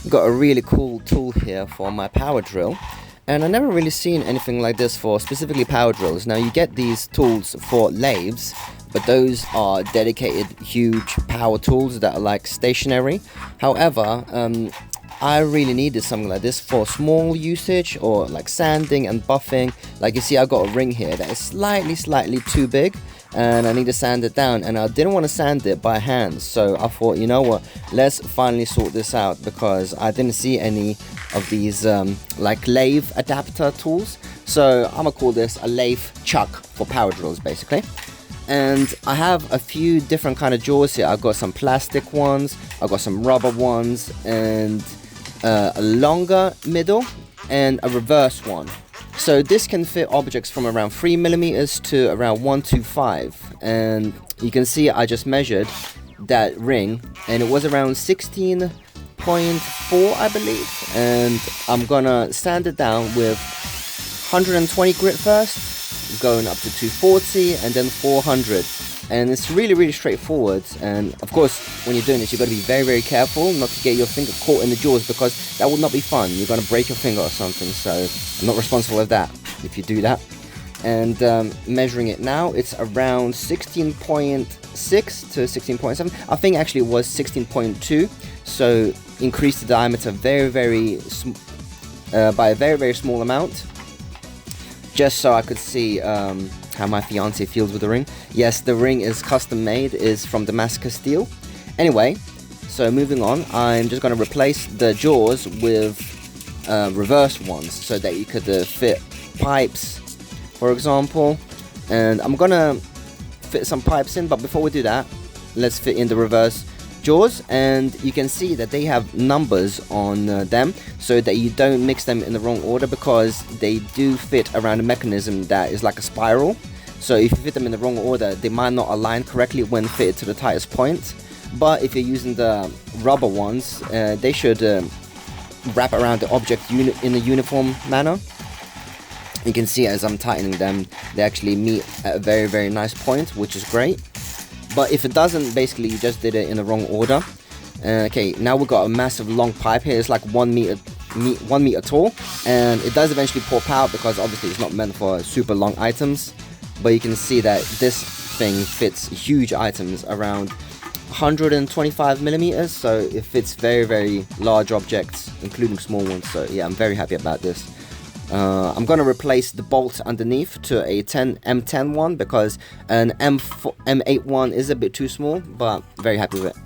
Got a really cool tool here for my power drill, and I never really seen anything like this for specifically power drills. Now you get these tools for lathes, but those are dedicated huge power tools that are like stationary. However, I really needed something like this for small usage or like sanding and buffing. Like you see, I got a ring here that is slightly too big, and I need to sand it down, and I didn't want to sand it by hand, so I thought, you know what, let's finally sort this out, because I didn't see any of these like lathe adapter tools. So I'm gonna call this a lathe chuck for power drills basically. And I have a few different kind of jaws here. I've got some plastic ones, I've got some rubber ones, and a longer middle and a reverse one. So this can fit objects from around 3mm to around 125, and you can see I just measured that ring and it was around 16.4 I believe, and I'm gonna sand it down with 120 grit first, going up to 240 and then 400. And it's really straightforward. And of course, when you're doing this, you've got to be very careful not to get your finger caught in the jaws, because that would not be fun. You're going to break your finger or something, so I'm not responsible for that if you do that. And measuring it now, it's around 16.6 to 16.7. I think actually it was 16.2, so increase the diameter by a very small amount, just so I could see how my fiance feels with the ring. Yes, the ring is custom made, is from Damascus steel. Anyway, so moving on, I'm just going to replace the jaws with reverse ones, so that you could fit pipes, for example. And I'm going to fit some pipes in, but before we do that, let's fit in the reverse jaws. And you can see that they have numbers on them, so that you don't mix them in the wrong order, because they do fit around a mechanism that is like a spiral. So if you fit them in the wrong order, they might not align correctly when fitted to the tightest point. But if you're using the rubber ones, they should wrap around the object in a uniform manner. You can see as I'm tightening them, they actually meet at a very nice point, which is great. But if it doesn't, basically you just did it in the wrong order. Okay, now we've got a massive long pipe here. It's like 1 meter tall, and it does eventually pop out, because obviously it's not meant for super long items. But you can see that this thing fits huge items around 125mm, so it fits very large objects, including small ones. So yeah, I'm very happy about this. I'm going to replace the bolt underneath to a M10 one, because an M8 one is a bit too small, but very happy with it.